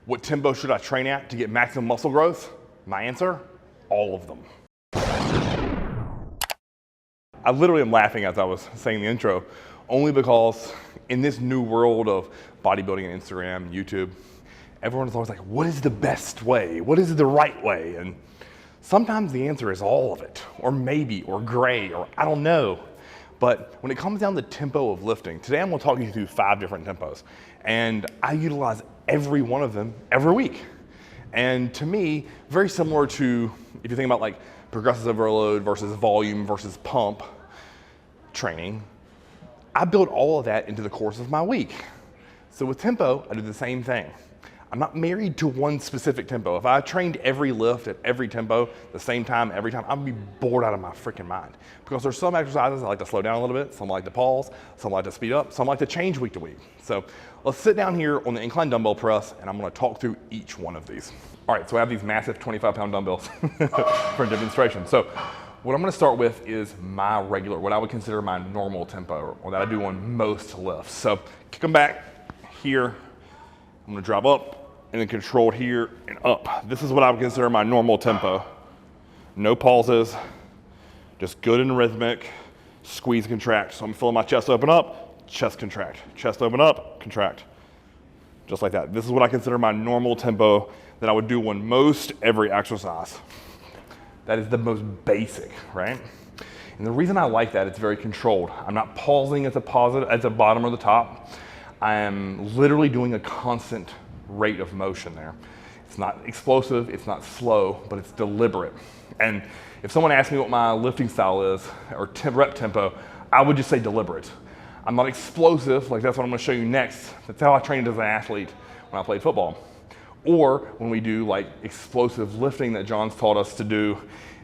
What tempo should I train at to get maximum muscle growth? My answer, all of them. I literally am laughing as I was saying the intro, only because in this new world of bodybuilding and Instagram and YouTube, everyone's always like, what is the best way? What is the right way? And sometimes the answer is all of it, or maybe, or gray, or I don't know. But when it comes down to tempo of lifting, today I'm gonna talk you through 5 different tempos. And I utilize every one of them every week. And to me, very similar to, if you think about like progressive overload versus volume versus pump training, I build all of that into the course of my week. So with tempo, I do the same thing. I'm not married to one specific tempo. If I trained every lift at every tempo, the same time, every time, I'd be bored out of my freaking mind. Because there's some exercises I like to slow down a little bit, some I like to pause, some I like to speed up, some I like to change week to week. So let's sit down here on the incline dumbbell press and I'm gonna talk through each one of these. All right, so I have these massive 25-pound dumbbells for a demonstration. So what I'm gonna start with is my regular, what I would consider my normal tempo, or that I do on most lifts. So kick them back here, I'm gonna drop up, and then control here and up. This is what I would consider my normal tempo. No pauses, just good and rhythmic, squeeze, contract. So I'm feeling my chest open up, chest contract, chest open up, contract. Just like that. This is what I consider my normal tempo that I would do on most every exercise. That is the most basic, right? And the reason I like that, it's very controlled. I'm not pausing at the bottom or the top. I am literally doing a constant rate of motion there. It's not explosive, it's not slow, but it's deliberate. And if someone asks me what my lifting style is, or rep tempo, I would just say deliberate. I'm not explosive, like that's what I'm gonna show you next. That's how I trained as an athlete when I played football. Or when we do like explosive lifting that John's taught us to do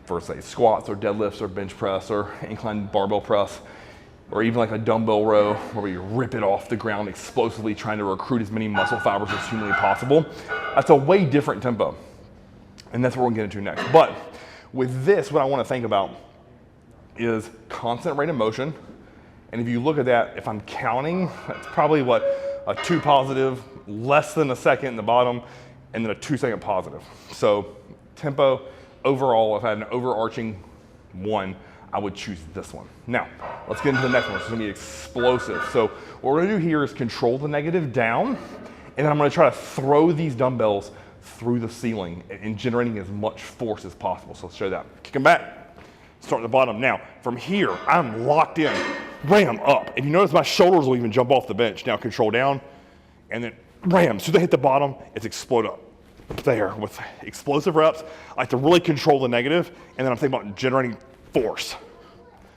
for say squats or deadlifts or bench press or incline barbell press, or even like a dumbbell row where we rip it off the ground explosively trying to recruit as many muscle fibers as humanly possible. That's a way different tempo. And that's what we're gonna get into next. But with this, what I wanna think about is constant rate of motion. And if you look at that, if I'm counting, that's probably what, a 2 positive, less than a second in the bottom, and then a 2-second positive. So tempo, overall, if I had an overarching one, I would choose this one. Now, let's get into the next one. It's gonna be explosive. So what we're gonna do here is control the negative down, and then I'm gonna try to throw these dumbbells through the ceiling and generating as much force as possible. So let's show that. Kick them back, start at the bottom. Now, from here, I'm locked in, ram up. If you notice, my shoulders will even jump off the bench. Now control down, and then ram. So they hit the bottom, it's explode up. There, with explosive reps, I like to really control the negative, and then I'm thinking about generating force.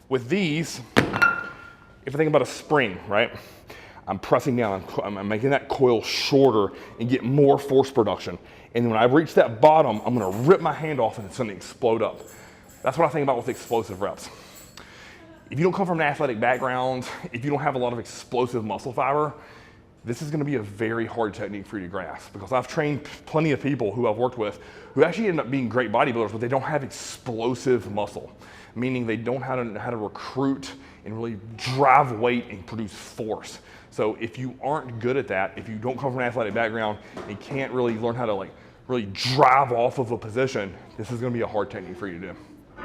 With these, if I think about a spring, right? I'm pressing down, I'm making that coil shorter and get more force production. And when I reach that bottom, I'm gonna rip my hand off and it's gonna explode up. That's what I think about with explosive reps. If you don't come from an athletic background, if you don't have a lot of explosive muscle fiber, this is gonna be a very hard technique for you to grasp, because I've trained plenty of people who I've worked with who actually end up being great bodybuilders, but they don't have explosive muscle, meaning they don't know how to recruit and really drive weight and produce force. So if you aren't good at that, if you don't come from an athletic background and can't really learn how to like really drive off of a position, this is gonna be a hard technique for you to do.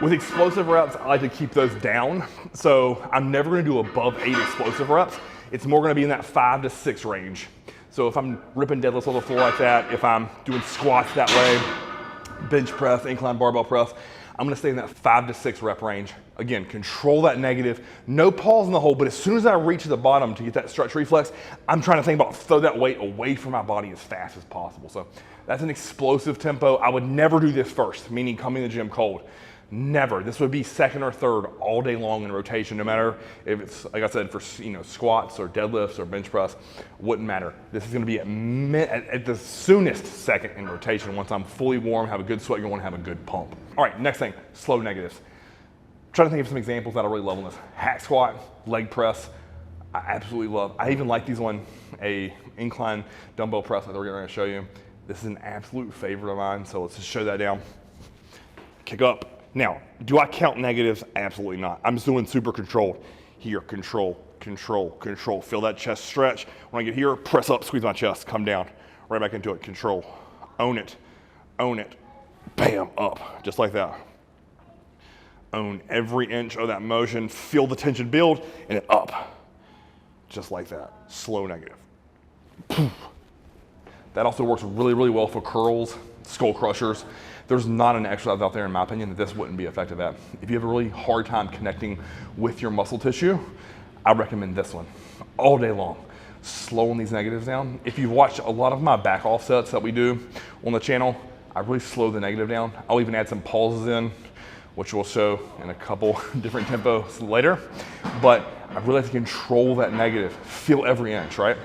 With explosive reps, I like to keep those down. So I'm never gonna do above 8 explosive reps. It's more gonna be in that 5 to 6 range. So if I'm ripping deadlifts on the floor like that, if I'm doing squats that way, bench press, incline barbell press, I'm gonna stay in that 5 to 6 rep range. Again, control that negative, no pause in the hold, but as soon as I reach the bottom to get that stretch reflex, I'm trying to think about throw that weight away from my body as fast as possible. So that's an explosive tempo. I would never do this first, meaning coming to the gym cold. Never. This would be second or third all day long in rotation, no matter if it's, like I said, for squats or deadlifts or bench press, wouldn't matter. This is gonna be at the soonest second in rotation once I'm fully warm, have a good sweat going, have a good pump. All right, next thing, slow negatives. Trying to think of some examples that I really love on this. Hack squat, leg press, I absolutely love. I even like these on a incline dumbbell press that we're gonna show you. This is an absolute favorite of mine, so let's just show that down. Kick up. Now, do I count negatives? Absolutely not. I'm just doing super controlled. Here, control, control, control. Feel that chest stretch. When I get here, press up, squeeze my chest, come down. right back into it, control, own it, bam, up, just like that. Own every inch of that motion, feel the tension build, and then up, just like that, slow negative. That also works really, really well for curls, skull crushers. There's not an exercise out there, in my opinion, that this wouldn't be effective at. If you have a really hard time connecting with your muscle tissue, I recommend this one all day long. Slowing these negatives down. If you've watched a lot of my back off sets that we do on the channel, I really slow the negative down. I'll even add some pauses in, which we'll show in a couple different tempos later. But I really have to control that negative, feel every inch, right?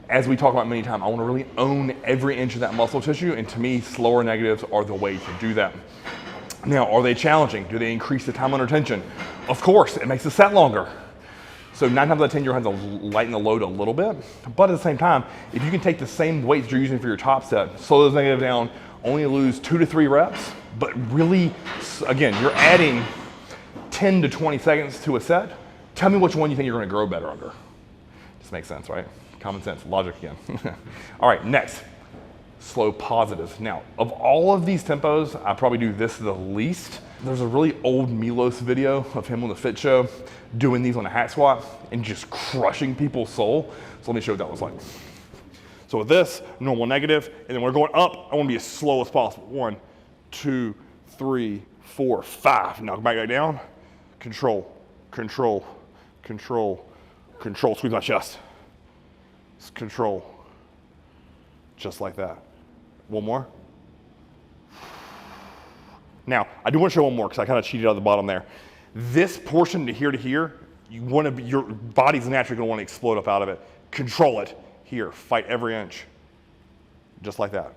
As we talk about many times, I want to really own every inch of that muscle tissue, and to me, slower negatives are the way to do that. Now, are they challenging? Do they increase the time under tension? Of course, it makes the set longer. So 9 times out of 10, you're going to have to lighten the load a little bit, but at the same time, if you can take the same weights you're using for your top set, slow those negatives down, only lose 2 to 3 reps, but really, again, you're adding 10 to 20 seconds to a set. Tell me which one you think you're going to grow better under. This makes sense, right? Common sense, logic again. All right, next, slow positives. Now, of all of these tempos, I probably do this the least. There's a really old Milos video of him on the Fit Show doing these on a hack squat and just crushing people's soul. So let me show you what that was like. So with this, normal negative, and then we're going up, I want to be as slow as possible. 1, 2, 3, 4, 5. Now back down, control, control, control, control, squeeze my chest. Control, just like that. One more. Now, I do want to show one more because I kind of cheated out of the bottom there. This portion to here, you want to be, your body's naturally going to want to explode up out of it. Control it. Here, fight every inch. Just like that.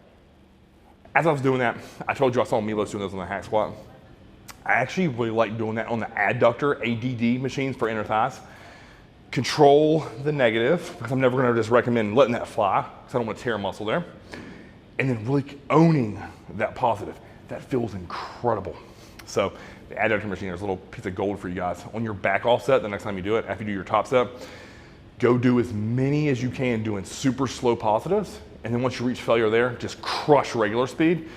As I was doing that, I told you I saw Milos doing this on the hack squat. I actually really like doing that on the adductor, ADD machines for inner thighs. Control the negative, because I'm never going to just recommend letting that fly, because I don't want to tear a muscle there. And then really owning that positive. That feels incredible. So the adductor machine, there's a little piece of gold for you guys. On your back off set, the next time you do it, after you do your top set, go do as many as you can doing super slow positives. And then once you reach failure there, just crush regular speed.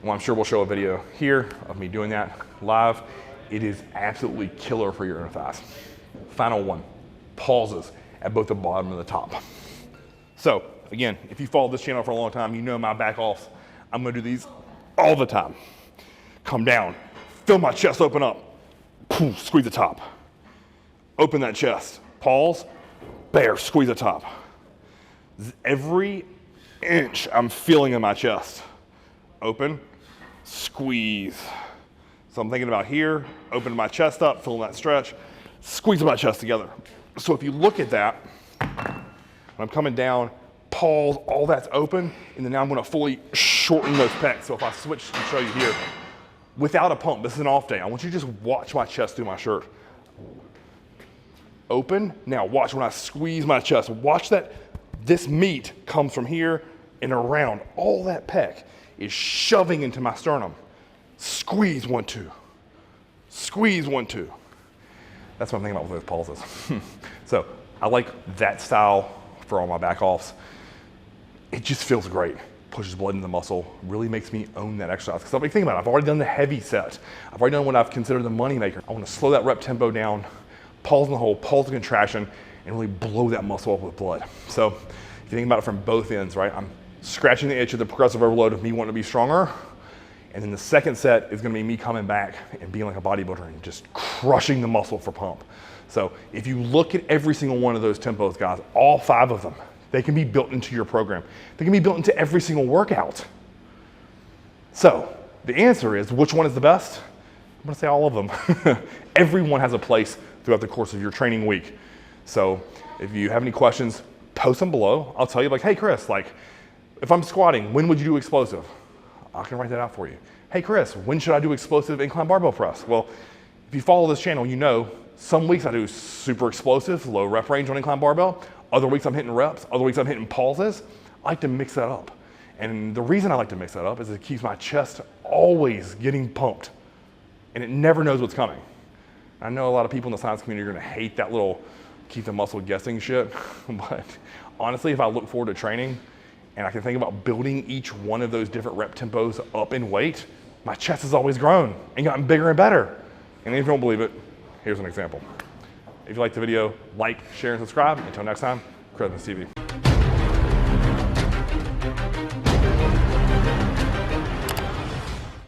Well, I'm sure we'll show a video here of me doing that live. It is absolutely killer for your inner thighs. Final one. Pauses at both the bottom and the top. So again, if you follow this channel for a long time, you know my back offs. I'm gonna do these all the time. Come down, feel my chest open up, poof, squeeze the top. Open that chest, pause, bear, squeeze the top. Every inch I'm feeling in my chest. Open, squeeze. So I'm thinking about here, open my chest up, feeling that stretch, squeezing my chest together. So if you look at that, when I'm coming down, pause, all that's open, and then now I'm gonna fully shorten those pecs. So if I switch to show you here, without a pump, this is an off day, I want you to just watch my chest through my shirt. Open, now watch when I squeeze my chest, watch that this meat comes from here and around. All that pec is shoving into my sternum. Squeeze 1, 2, squeeze 1, 2. That's what I'm thinking about with those pauses. So I like that style for all my back offs. It just feels great. Pushes blood into the muscle, really makes me own that exercise. Because I'm thinking about it, I've already done the heavy set. I've already done what I've considered the money maker. I want to slow that rep tempo down, pause in the hole, pause the contraction, and really blow that muscle up with blood. So if you think about it from both ends, right? I'm scratching the itch of the progressive overload of me wanting to be stronger. And then the second set is gonna be me coming back and being like a bodybuilder and just crushing the muscle for pump. So if you look at every single one of those tempos, guys, all 5 of them, they can be built into your program. They can be built into every single workout. So the answer is, which one is the best? I'm gonna say all of them. Everyone has a place throughout the course of your training week. So if you have any questions, post them below. I'll tell you like, hey Chris, like if I'm squatting, when would you do explosive? I can write that out for you. Hey Chris, when should I do explosive incline barbell press? Well, if you follow this channel, you know some weeks I do super explosive, low rep range on incline barbell. Other weeks I'm hitting reps. Other weeks I'm hitting pauses. I like to mix that up. And the reason I like to mix that up is it keeps my chest always getting pumped. And it never knows what's coming. I know a lot of people in the science community are gonna hate that little keep the muscle guessing shit. But honestly, if I look forward to training, and I can think about building each one of those different rep tempos up in weight, my chest has always grown and gotten bigger and better. And if you don't believe it, here's an example. If you liked the video, like, share, and subscribe. Until next time, Chris TV.